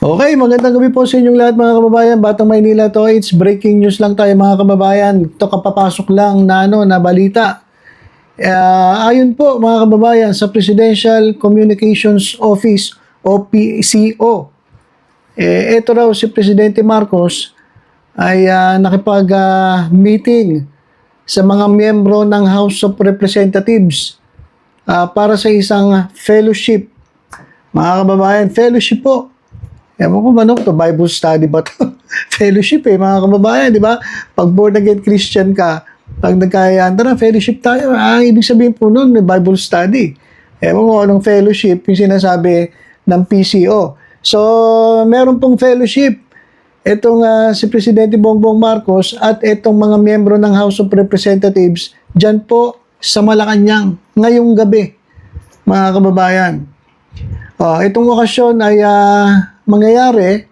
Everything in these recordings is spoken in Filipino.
Okay, magandang gabi po sa inyong lahat mga kababayan. Batang Maynila to, it's breaking news lang tayo mga kababayan. Ito kapapasok lang na balita. Ayon po mga kababayan sa Presidential Communications Office o PCO. Ito raw si Presidente Marcos ay nakipag-meeting sa mga miyembro ng House of Representatives para sa isang fellowship. Mga kababayan, fellowship po. Ewan ko ba no, to Bible study ba to? Fellowship mga kababayan, di ba? Pag born again Christian ka, pag nagkayaan, tara, fellowship tayo. Ibig sabihin po nun, may Bible study. Ewan ko anong fellowship, yung sinasabi ng PCO. So, meron pong fellowship. Itong si Presidente Bongbong Marcos at itong mga miyembro ng House of Representatives, dyan po sa Malacanang, ngayong gabi, mga kababayan. Itong okasyon ay mangyayari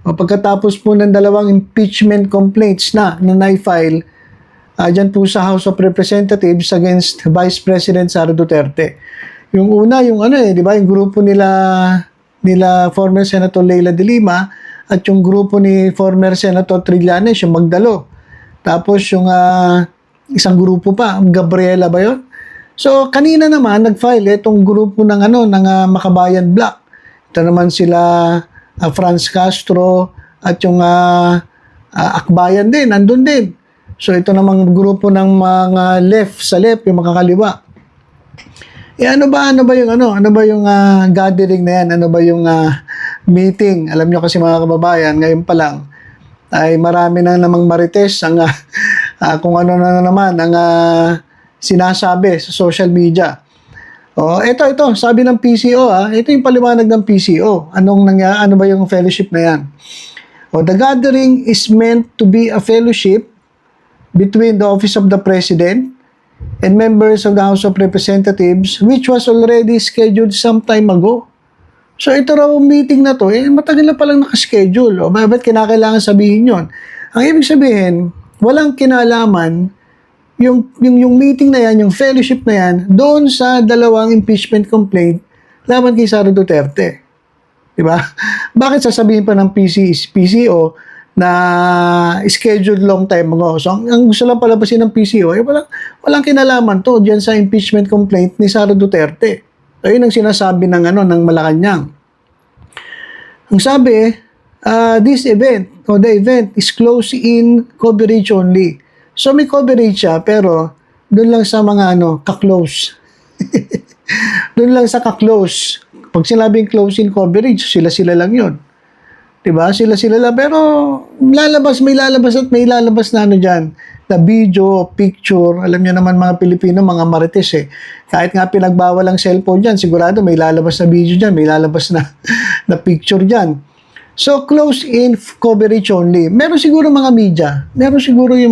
pagkatapos po ng dalawang impeachment complaints na na-file dyan po sa House of Representatives against Vice President Sara Duterte. Yung una, yung di ba, yung grupo nila former Senator Leila de Lima at yung grupo ni former Senator Trillanes, yung Magdalo. Tapos yung isang grupo pa, Gabriela ba yun? So, kanina naman, nag-file itong grupo ng Makabayan Black. Ito naman sila Franz Castro at yung Akbayan din, nandun din. So, ito namang grupo ng mga left, yung makakaliwa. Ano ba yung gathering na yan? Ano ba yung meeting? Alam nyo kasi mga kababayan, ngayon pa lang, ay marami na namang marites kung ano na naman ang sinasabi sa social media. Ito, sabi ng PCO, ito yung paliwanag ng PCO. Ano ba yung fellowship na yan? The gathering is meant to be a fellowship between the Office of the President and members of the House of Representatives, which was already scheduled some time ago. So, ito raw meeting na to, matagal na palang nakaschedule. Ba't kinakailangan sabihin yon? Ang ibig sabihin, walang kinalaman yung meeting na yan, yung fellowship na yan, doon sa dalawang impeachment complaint laban kay Sara Duterte. Diba? Bakit sasabihin pa ng PCO na scheduled long time ago? So, ang gusto lang palabasin ng PCO, walang kinalaman to dyan sa impeachment complaint ni Sara Duterte. Ayun ang sinasabi ng Malacanang. Ang sabi, the event is close in coverage only. So, may coverage siya, pero doon lang sa mga ka-close. Doon lang sa ka-close. Pag sinabing close in coverage, sila-sila lang yun. Diba? Sila-sila lang. Pero, may lalabas na dyan. Na video, picture. Alam niyo naman mga Pilipino, mga marites Kahit nga pinagbawal ang cellphone dyan, sigurado may lalabas na video dyan, may lalabas na picture dyan. So, close-in coverage only. Meron siguro mga media. Meron siguro yung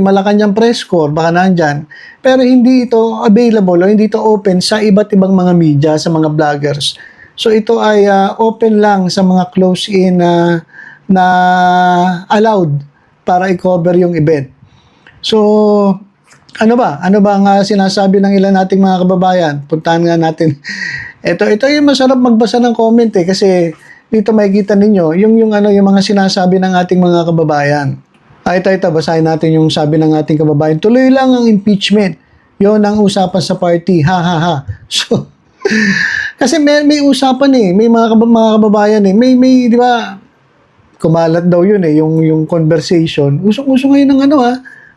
Malacanang press corps, baka nandyan. Pero hindi ito available o hindi ito open sa iba't ibang mga media, sa mga vloggers. So, ito ay open lang sa mga close-in na allowed para i-cover yung event. So, ano ba ang sinasabi ng ilan nating mga kababayan? Puntahan nga natin. Ito yung masarap magbasa ng comment kasi dito makikita ninyo yung mga sinasabi ng ating mga kababayan. Ito, basahin natin yung sabi ng ating kababayan. Tuloy lang ang impeachment. Yon ang usapan sa party. Ha, ha, ha. So, kasi may usapan may mga kababayan may di ba, kumalat daw yun yung conversation. Usong-uso ngayon ng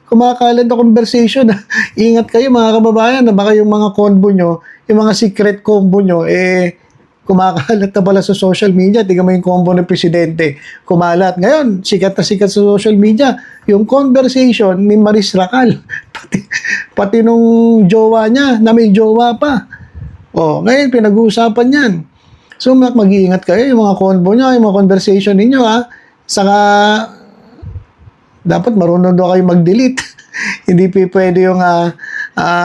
kumakalat na conversation. Ingat kayo mga kababayan na baka yung mga combo nyo, yung mga secret combo nyo, kumakalat na pala sa social media. Tingnan mo yung combo ng presidente. Kumalat. Ngayon, sikat na sikat sa social media. Yung conversation ni Maris Racal. Pati nung jowa niya, na may jowa pa. Ngayon, pinag-uusapan yan. So, mag-iingat kayo. Yung mga combo nyo, yung mga conversation ninyo, Saka, dapat marunong daw kayo mag-delete. Hindi pwede yung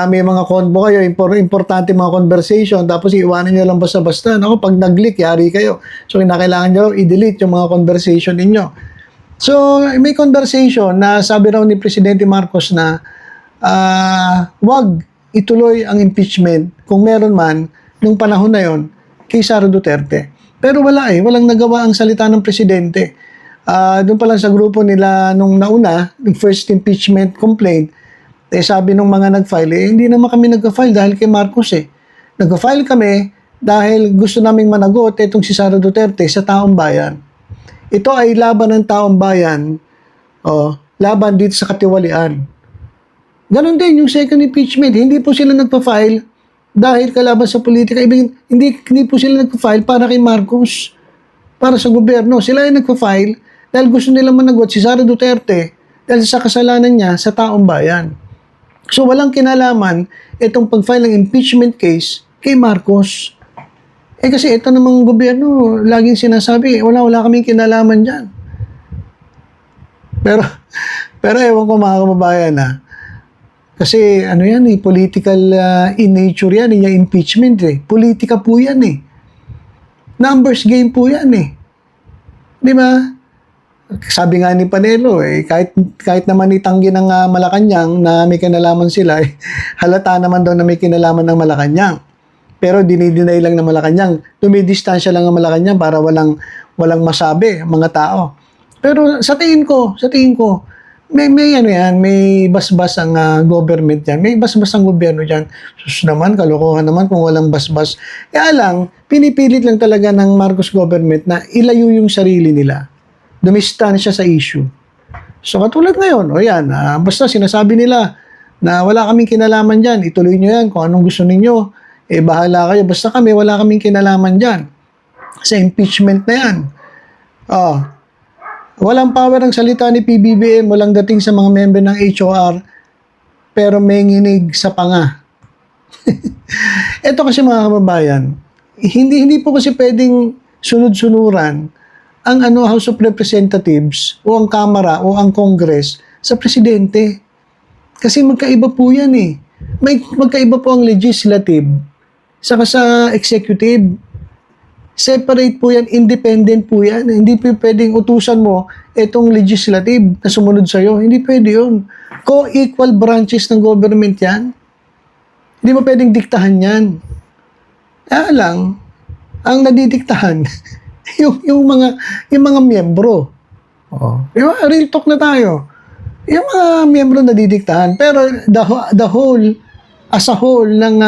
may mga combo kayo, importante mga conversation, tapos iiwanan nyo lang basta-basta. Pag nag-leak, yari kayo. So, kinakailangan nyo i-delete yung mga conversation ninyo. So, may conversation na sabi raw ni Presidente Marcos na wag ituloy ang impeachment kung meron man nung panahon na yon kay Sara Duterte. Pero wala walang nagawa ang salita ng presidente. Doon pa lang sa grupo nila nung nauna, yung first impeachment complaint, sabi nung mga nag-file, hindi naman kami nag-file dahil kay Marcos Nag-file kami dahil gusto naming managot itong si Sara Duterte sa taong bayan. Ito ay laban ng taong bayan, laban dito sa katiwalian. Ganon din yung second impeachment. Hindi po sila nagpa-file dahil kalaban sa politika. Hindi po sila nagpa-file para kay Marcos, para sa gobyerno. Sila ay nagpa-file dahil gusto nila managot si Sara Duterte dahil sa kasalanan niya sa taong bayan. So walang kinalaman itong pag-file ng impeachment case kay Marcos. Kasi ito namang gobyerno, laging sinasabi, wala kaming kinalaman dyan. Pero ewan ko mga kababayan kasi political in nature yan, yung impeachment Politika po yan Numbers game po yan Di ba? Sabi nga ni Panelo kahit naman itanggi ng Malacanang na may kinalaman sila, halata naman daw na may kinalaman ng Malacanang. Pero dinidinay lang ng Malacanang. Dumidistansya lang ng Malacanang para walang masabi mga tao. Pero sa tingin ko, may basbas ang government yan. May basbas ang gobyerno dyan. Sus naman, kalokohan naman kung walang basbas. Kaya lang, pinipilit lang talaga ng Marcos government na ilayo yung sarili nila. Dumistansya sa issue. So katulad ngayon, basta sinasabi nila na wala kaming kinalaman dyan, ituloy nyo yan kung anong gusto ninyo, bahala kayo. Basta wala kaming kinalaman dyan. Sa impeachment na yan. Walang power ang salita ni PBBM, walang dating sa mga member ng HOR, pero may nginig sa panga. Ito kasi mga kababayan, hindi po kasi pwedeng sunod-sunuran ang House of Representatives o ang Kamara o ang Congress sa presidente. Kasi magkaiba po yan magkaiba po ang legislative saka sa executive. Separate po yan, independent po yan. Hindi po pwedeng utusan mo itong legislative na sumunod sa'yo. Hindi pwede yun. Co-equal branches ng government yan. Hindi mo pwedeng diktahan yan. Kaya lang, ang nadidiktahan, yung mga miyembro. Real talk na tayo. Yung mga miyembro nadidiktahan. Pero the whole, as a whole ng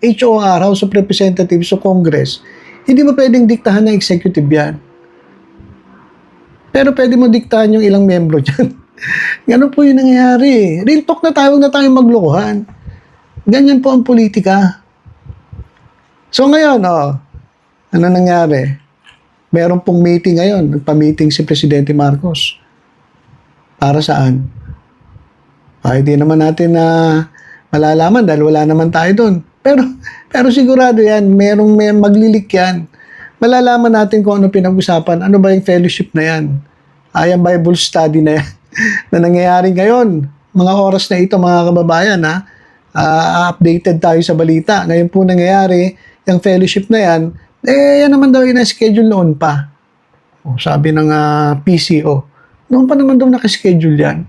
HOR, House of Representatives o Congress, hindi mo pwedeng diktahan ng executive yan. Pero pwede mo diktahan yung ilang membro dyan. Ganun po yung nangyayari. Real talk na tayo, huwag na tayong maglokohan. Ganyan po ang politika. So ngayon, ano nangyari? Meron pong meeting ngayon. Nagpa-meeting si Presidente Marcos. Para saan? Hindi naman natin na malalaman dahil wala naman tayo doon. Pero sigurado yan, may maglilik yan. Malalaman natin kung ano pinag-usapan. Ano ba yung fellowship na yan? Yung Bible study na yan na nangyayari ngayon. Mga oras na ito, mga kababayan, updated tayo sa balita. Ngayon po nangyayari, yung fellowship na yan, yan naman daw yung na-schedule noon pa. Sabi ng PCO. Noon pa naman daw nakaschedule yan.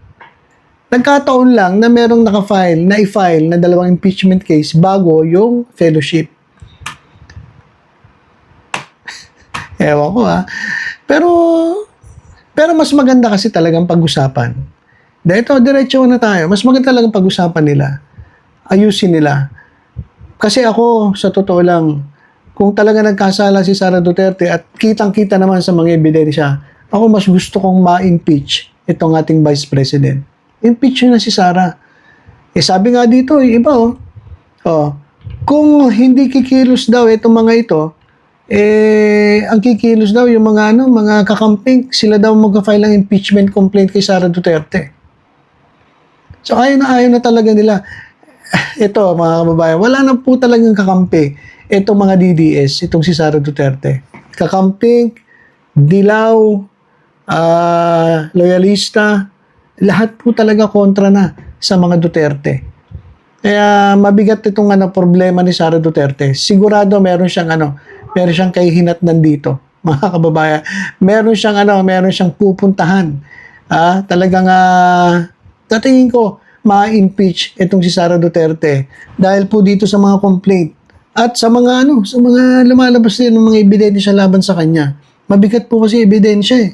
Nagkataon lang na merong i-file na 2 impeachment case bago yung fellowship. Ewan ko Pero mas maganda kasi talagang pag-usapan. Diretso na tayo. Mas maganda talagang pag-usapan nila. Ayusin nila. Kasi ako, sa totoo lang, kung talaga nagkasala si Sara Duterte at kitang-kita naman sa mga ebidensya, ako mas gusto kong ma-impeach itong ating Vice President. Impeach na si Sara. Sabi nga dito, iba kung hindi kikilos daw itong mga ito, ang kikilos daw yung mga kakamping, sila daw mag-file ng impeachment complaint kay Sara Duterte. So ayaw na talaga nila. Ito mga kababayan, wala na po talagang kakampi itong mga DDS, itong si Sara Duterte. Kakamping, dilaw, loyalista, lahat po talaga kontra na sa mga Duterte. Kaya mabigat itong problema ni Sara Duterte. Sigurado meron siyang kahihinat nandito, mga kababayan. Meron siyang pupuntahan. Talagang tatingin ko ma-impeach itong si Sara Duterte dahil po dito sa mga complaint At sa mga sa mga lumalabas din ng mga ebidensya laban sa kanya. Mabigat po kasi ebidensya eh.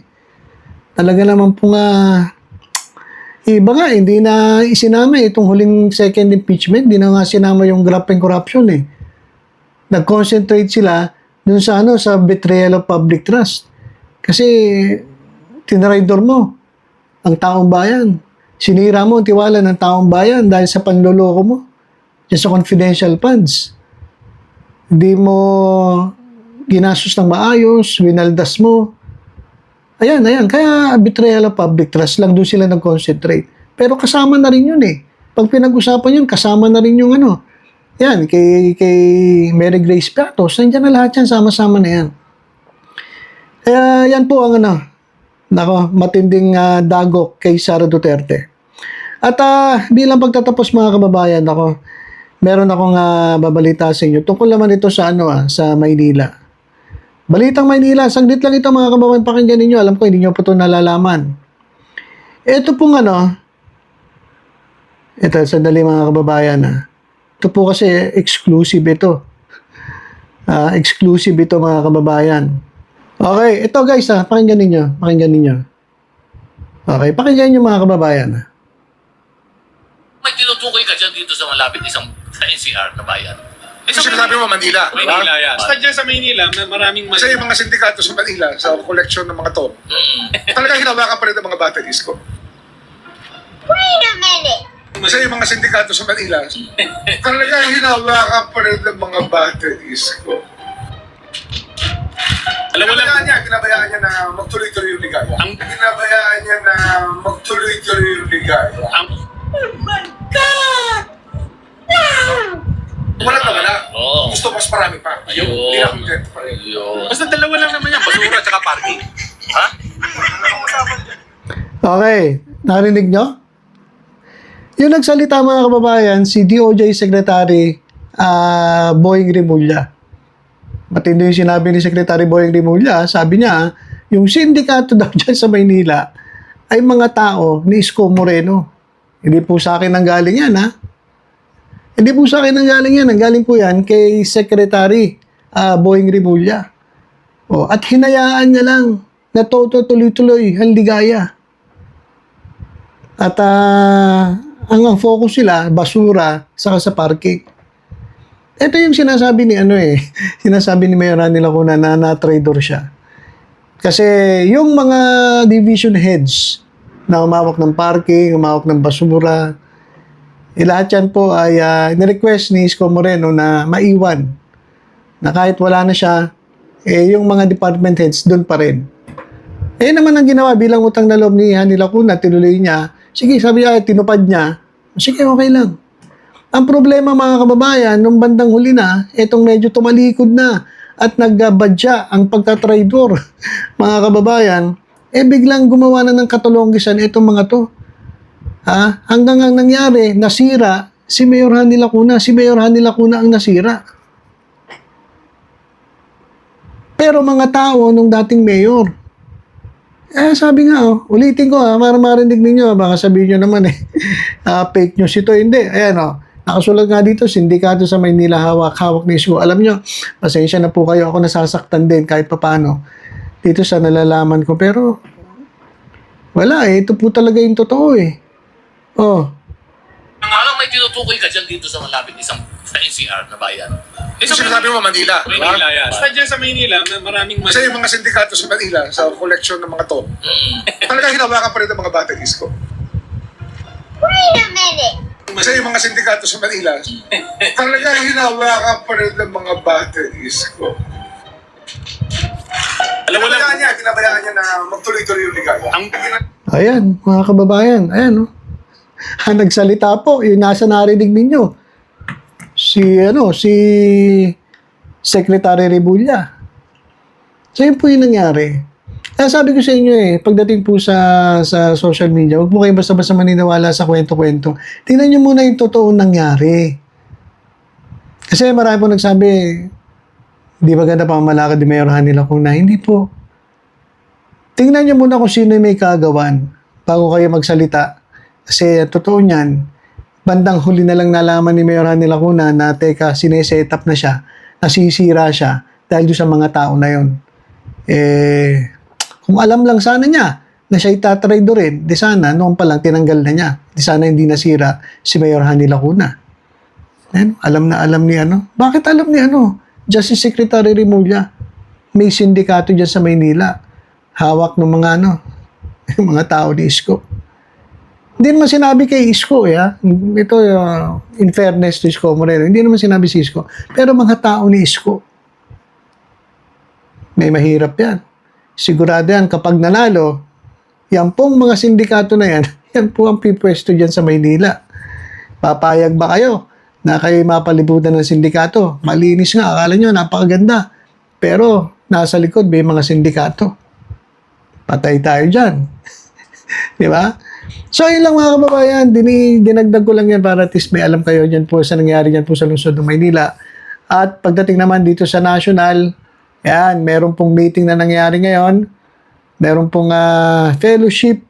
Talaga naman po nga, iba nga, hindi na isinama itong huling second impeachment, hindi na nga sinama yung graft and corruption eh. Nag-concentrate sila dun sa sa betrayal of public trust. Kasi tinraidor mo ang taong bayan. Sinira mo ang tiwala ng taong bayan dahil sa panloloko mo. Yan sa confidential funds. Hindi mo ginastos ng maayos, winaldas mo. Ayan. Kaya betrayal of public trust lang doon sila nag-concentrate. Pero kasama na rin yun eh. Pag pinag-usapan yun, kasama na rin yung yan, kay Mary Grace Piatos, nandiyan na lahat yan, sama-sama na yan. Kaya yan po ang matinding dagok kay Sara Duterte. At bilang pagtatapos mga kababayan, meron akong babalita sa inyo. Tungkol naman ito sa sa Maynila. Balitang Maynila, saglit lang ito mga kababayan, pakinggan ninyo. Alam ko hindi nyo po ito nalalaman. Ito pong ito, sandali mga kababayan Ito po kasi exclusive ito. Exclusive ito mga kababayan. Okay, ito guys pakinggan ninyo. Okay, pakinggan nyo mga kababayan May tinutukoy ka dyan dito sa malapit sa NCR na bayan. Kasi sinabi mo Manila. Manila yan. Basta dyan sa Maynila, maraming Kasi yung mga sindikato sa Manila, sa collection ng mga to, talaga hinawakan pa rin ng mga batteries ko. Wait a minute. Kasi yung mga sindikato sa Manila, talaga hinawakan pa rin ng mga batteries ko. Alam mo lang, Ginabayaan niya na magtuloy-tuloy yung ligaya. Ginabayaan niya na magtuloy-tuloy yung ligaya. Wala na wala. Oo. Gusto mas marami pa. Ayun. Hindi na content pa rin. basta dalawa lang naman yan, basura at parking. Ha? Okay, narinig nyo? Yung nagsalita mga kababayan, si DOJ Secretary Boying Rimulya. Matindi yung sinabi ni Secretary Boying Rimulya. Sabi niya, yung sindikato daw dyan sa Maynila ay mga tao ni Isko Moreno. Hindi po sa akin ang galing yan, Hindi po sa akin ang galing yan. Ang galing po yan kay Secretary Boying Rimulya. At hinayaan niya lang na tuloy-tuloy ang ligaya. At ang focus sila, basura, saka sa parking. Ito yung sinasabi ni sinasabi ni Mayor Randy Lacuna na na-trader siya. Kasi yung mga division heads na umawak ng parking, umawak ng basura, lahat yan po ay ni-request ni Isko Moreno na maiwan. Na kahit wala na siya, yung mga department heads doon pa rin. Naman ang ginawa bilang utang na loob ni Randy Lacuna, tinuloy niya. Sige, sabi niya, tinupad niya. Sige, okay lang. Ang problema mga kababayan, nung bandang huli na, itong medyo tumalikod na at nagbadya ang pagtatraidor, mga kababayan, biglang gumawa na ng katulonggisan itong mga to. Hanggang ang nangyari, nasira si Mayor Randy Lacuna. Si Mayor Randy Lacuna ang nasira. Pero mga tao nung dating mayor, sabi nga, ulitin ko para marinig ninyo, baka sabihin nyo naman fake news ito. Hindi, ayan nakasulat nga dito, sindikato sa Maynila hawak ni Isko. Alam nyo, pasensya na po kayo, ako nasasaktan din kahit papano dito sa nalalaman ko. Pero, wala ito po talaga yung totoo Alam may tinutukoy ka dyan dito sa malapit sa NCR na bayan. Kasi sinabi mo Manila. Manila yan. Basta dyan sa Maynila, maraming Kasi yung mga sindikato sa Manila, sa collection ng mga to, talaga hinawakan pa rin ng mga batteries ko. Wait a minute. Kasi yung mga sindikato sa Manila, talaga hinawakan pa rin ng mga batteries ko. Alam mo lang, Ginabayaan niya na magtuloy-tuloy yung ligaya. Ayan, mga kababayan, ayan nagsalita po, yung nasa narinig ninyo. Si Secretary Rimulya. So yun po yung nangyari. Kaya sabi ko sa inyo pagdating po sa social media, huwag po kayo basta-basta maniniwala sa kwento-kwento. Tingnan nyo muna yung totoong nangyari. Kasi marami po nagsabi, di ba ganda pa malakad ni Mayor Randy Lacuna? Hindi po. Tingnan nyo muna kung sino yung may kagawan bago kayo magsalita. Kasi totoo niyan, bandang huli na lang nalaman ni Mayor Randy Lacuna na teka, sineset up na siya nasisira siya dahil doon sa mga tao na yon. Kung alam lang sana niya na siya itatraidorin, di sana noon pa lang tinanggal na niya. Di sana hindi nasira si Mayor Hanny Lacuna. Alam na alam ni Bakit alam ni Justice Secretary Remulla? May sindikato dyan sa Maynila. Hawak ng mga yung mga tao ni Isko. Hindi naman sinabi kay Isko, Ito, in fairness to Isko Moreno, hindi naman sinabi si Isko. Pero mga tao ni Isko, may mahirap yan. Sigurado yan, kapag nanalo, yan pong mga sindikato na yan, yan po ang pipwesto dyan sa Maynila. Papayag ba kayo na kayo mapalibutan ng sindikato? Malinis nga, akala nyo, napakaganda. Pero, nasa likod, may mga sindikato. Patay tayo dyan. Di ba? So, yun lang mga kababayan. Dinagdag ko lang yan para at least may alam kayo dyan po sa nangyari dyan po sa lungsod ng Maynila. At pagdating naman dito sa national, yan, meron pong meeting na nangyari ngayon. Meron pong fellowship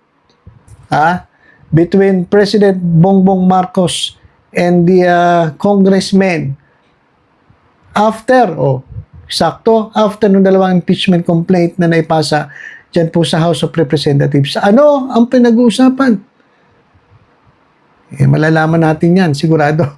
between President Bongbong Marcos and the congressmen. After nung dalawang impeachment complaint na naipasa dyan po sa House of Representatives. Ano ang pinag-uusapan? Malalaman natin yan. Sigurado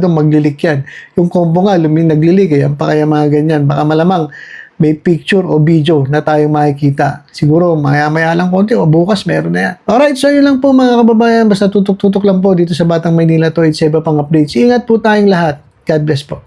maglilik yan. Yung combo nga, naglilik. Yan pa kaya mga ganyan. Baka malamang may picture o video na tayong makikita. Siguro, maya-maya lang konti o bukas meron na yan. Alright, so yun lang po mga kababayan. Basta tutok-tutok lang po dito sa Batang Maynila to. It's iba pang updates. Ingat po tayong lahat. God bless po.